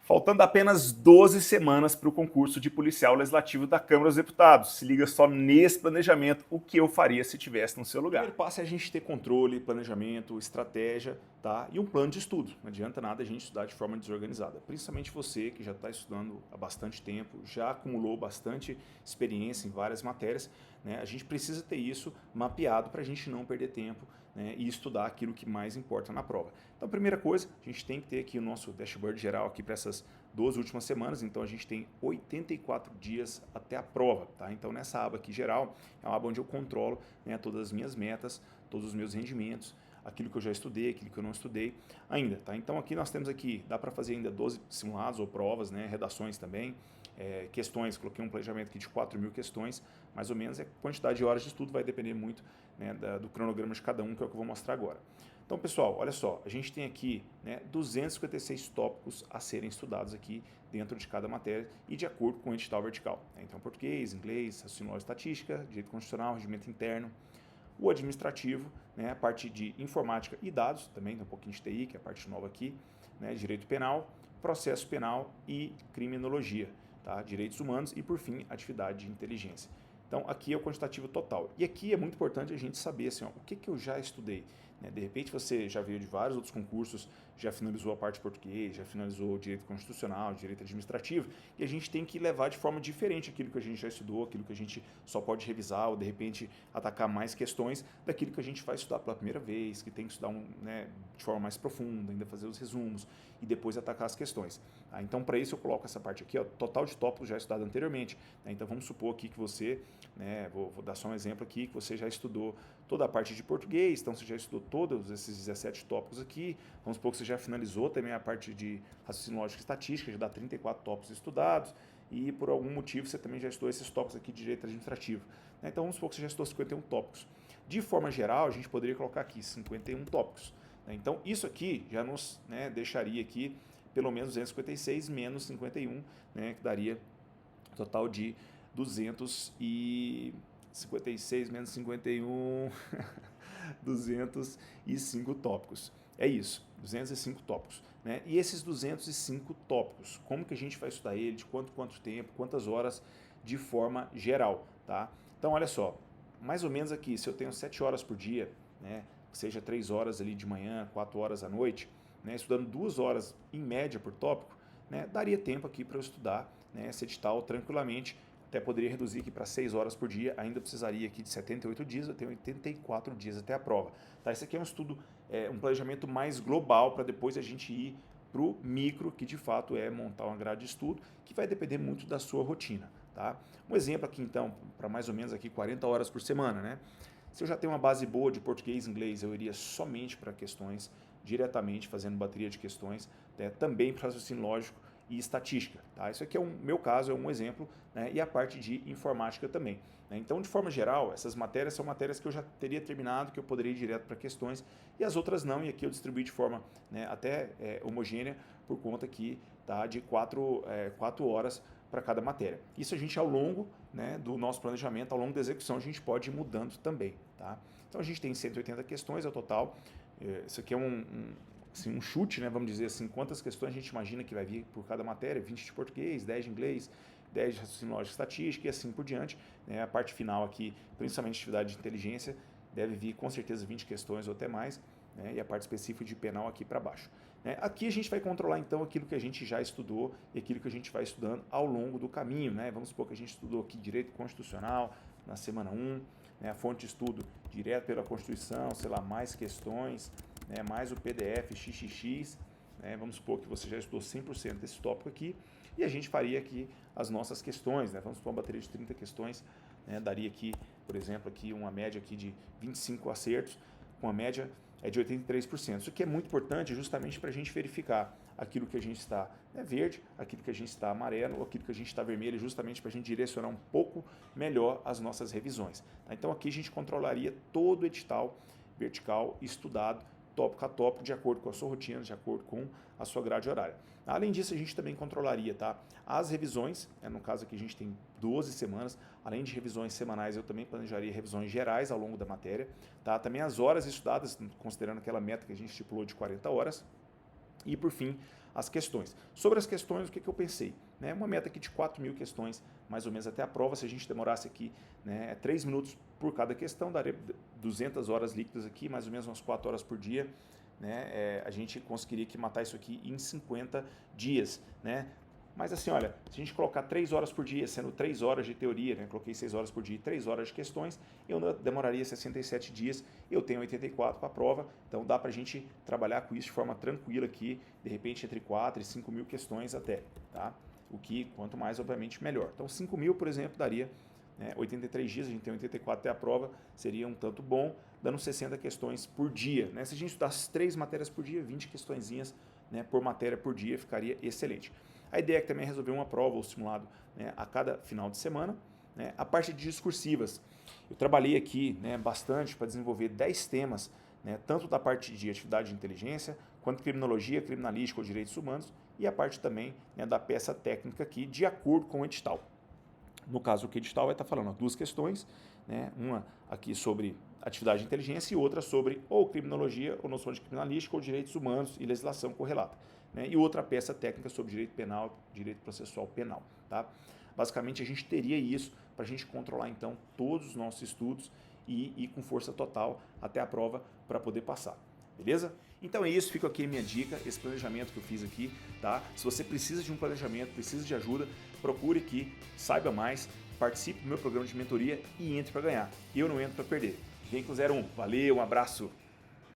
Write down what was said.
Faltando apenas 12 semanas para o concurso de policial legislativo da Câmara dos Deputados. Se liga só nesse planejamento o que eu faria se estivesse no seu lugar. O primeiro passo é a gente ter controle, planejamento, estratégia, tá? E um plano de estudo. Não adianta nada a gente estudar de forma desorganizada. Principalmente você que já está estudando há bastante tempo, já acumulou bastante experiência em várias matérias, né? A gente precisa ter isso mapeado para a gente não perder tempo, né, e estudar aquilo que mais importa na prova. Então, primeira coisa, a gente tem que ter aqui o nosso dashboard geral aqui para essas 12 últimas semanas. Então, a gente tem 84 dias até a prova, tá? Então, nessa aba aqui geral, é uma aba onde eu controlo, né, todas as minhas metas, todos os meus rendimentos, aquilo que eu já estudei, aquilo que eu não estudei ainda, tá? Então, aqui nós temos aqui, dá para fazer ainda 12 simulados ou provas, né, redações também, questões, coloquei um planejamento aqui de 4.000 questões, mais ou menos, a quantidade de horas de estudo vai depender muito, né, do cronograma de cada um, que é o que eu vou mostrar agora. Então, pessoal, olha só, a gente tem aqui, né, 256 tópicos a serem estudados aqui dentro de cada matéria e de acordo com o edital vertical. Então, português, inglês, raciocínio lógico, estatística, direito constitucional, regimento interno, o administrativo, né, a parte de informática e dados, também tem um pouquinho de TI, que é a parte nova aqui, né, direito penal, processo penal e criminologia, tá, direitos humanos e, por fim, atividade de inteligência. Então, aqui é o quantitativo total. E aqui é muito importante a gente saber assim, ó, o que eu já estudei. Né? De repente, você já veio de vários outros concursos, já finalizou a parte de português, já finalizou o direito constitucional, direito administrativo, e a gente tem que levar de forma diferente aquilo que a gente já estudou, aquilo que a gente só pode revisar, ou de repente atacar mais questões daquilo que a gente vai estudar pela primeira vez, que tem que estudar né, de forma mais profunda, ainda fazer os resumos, e depois atacar as questões. Tá? Então, para isso, eu coloco essa parte aqui, ó, total de tópicos já estudado anteriormente. Né? Então, vamos supor aqui que você, né, vou dar só um exemplo aqui, que você já estudou toda a parte de português, então você já estudou todos esses 17 tópicos aqui, vamos supor que você já finalizou também a parte de raciocínio lógico e estatística, já dá 34 tópicos estudados, e por algum motivo você também já estudou esses tópicos aqui de direito administrativo. Né? Então, vamos supor que você já estudou 51 tópicos. De forma geral, a gente poderia colocar aqui 51 tópicos. Né? Então, isso aqui já nos, né, deixaria aqui pelo menos 256 menos 51, né, que daria um total de 256 menos 51, 205 tópicos. É isso, 205 tópicos. Né? E esses 205 tópicos, como que a gente vai estudar ele, de quanto tempo, quantas horas, de forma geral. Tá? Então, olha só, mais ou menos aqui, se eu tenho 7 horas por dia, né, que seja 3 horas ali de manhã, 4 horas à noite, né, estudando 2 horas em média por tópico, né, daria tempo aqui para eu estudar, né, esse edital tranquilamente. Até poderia reduzir aqui para 6 horas por dia, ainda precisaria aqui de 78 dias, eu tenho 84 dias até a prova. Tá? Esse aqui é um estudo, um planejamento mais global para depois a gente ir para o micro, que de fato é montar uma grade de estudo, que vai depender muito da sua rotina. Tá? Um exemplo aqui então, para mais ou menos aqui 40 horas por semana, né? Se eu já tenho uma base boa de português e inglês, eu iria somente para questões, diretamente fazendo bateria de questões, né? Também para raciocínio lógico e estatística. Tá? Isso aqui é meu caso, é um exemplo, né? E a parte de informática também. Né? Então, de forma geral, essas matérias são matérias que eu já teria terminado, que eu poderia ir direto para questões, e as outras não, e aqui eu distribuí de forma, né, até homogênea, por conta aqui, tá, de 4 horas para cada matéria. Isso a gente, ao longo, né, do nosso planejamento, ao longo da execução, a gente pode ir mudando também. Tá? Então, a gente tem 180 questões ao total. Isso aqui é assim, um chute, né, vamos dizer assim, quantas questões a gente imagina que vai vir por cada matéria, 20 de português, 10 de inglês, 10 de raciocínio lógico e estatística e assim por diante. Né? A parte final aqui, principalmente atividade de inteligência, deve vir com certeza 20 questões ou até mais, né? E a parte específica de penal aqui para baixo. Né? Aqui a gente vai controlar então aquilo que a gente já estudou e aquilo que a gente vai estudando ao longo do caminho. Né? Vamos supor que a gente estudou aqui direito constitucional na semana 1, né? A fonte de estudo direto pela Constituição, sei lá, mais questões, né, mais o PDF XXX, né, vamos supor que você já estudou 100% desse tópico aqui, e a gente faria aqui as nossas questões, né, vamos supor uma bateria de 30 questões, né, daria aqui, por exemplo, aqui uma média aqui de 25 acertos, com a média de 83%. Isso aqui é muito importante justamente para a gente verificar aquilo que a gente está verde, aquilo que a gente está amarelo, aquilo que a gente está vermelho, justamente para a gente direcionar um pouco melhor as nossas revisões. Tá? Então aqui a gente controlaria todo o edital vertical estudado, tópico a tópico, de acordo com a sua rotina, de acordo com a sua grade horária. Além disso, a gente também controlaria, tá, as revisões, no caso aqui a gente tem 12 semanas, além de revisões semanais, eu também planejaria revisões gerais ao longo da matéria, tá? Também as horas estudadas, considerando aquela meta que a gente estipulou de 40 horas, E, por fim, as questões. Sobre as questões, o que eu pensei? Né, uma meta aqui de 4.000 questões, mais ou menos até a prova. Se a gente demorasse aqui, né, 3 minutos por cada questão, daria 200 horas líquidas aqui, mais ou menos umas 4 horas por dia. Né, a gente conseguiria que matar isso aqui em 50 dias. Né? Mas assim, olha, se a gente colocar 3 horas por dia, sendo 3 horas de teoria, né, coloquei 6 horas por dia e 3 horas de questões, eu demoraria 67 dias, eu tenho 84 para a prova, então dá para a gente trabalhar com isso de forma tranquila aqui, de repente entre 4 e 5 mil questões até, tá? O que, quanto mais, obviamente, melhor. Então 5 mil, por exemplo, daria, né, 83 dias, a gente tem 84 até a prova, seria um tanto bom, dando 60 questões por dia. Né? Se a gente estudasse 3 matérias por dia, 20 questõezinhas, né, por matéria por dia, ficaria excelente. A ideia é que também é resolver uma prova ou simulado, né, a cada final de semana. Né? A parte de discursivas, eu trabalhei aqui, né, bastante para desenvolver 10 temas, né, tanto da parte de atividade de inteligência, quanto criminologia, criminalística ou direitos humanos, e a parte também, né, da peça técnica aqui, de acordo com o edital. No caso, o edital vai estar falando 2 questões, né, uma aqui sobre atividade de inteligência e outra sobre ou criminologia, ou noção de criminalística, ou direitos humanos e legislação correlata. Né, e outra peça técnica sobre direito penal, direito processual penal. Tá? Basicamente, a gente teria isso para a gente controlar, então, todos os nossos estudos e ir com força total até a prova para poder passar. Beleza? Então é isso, fica aqui a minha dica, esse planejamento que eu fiz aqui, tá? Se você precisa de um planejamento, precisa de ajuda, procure aqui, saiba mais, participe do meu programa de mentoria e entre para ganhar. Eu não entro para perder. Vem com 01. Valeu, um abraço!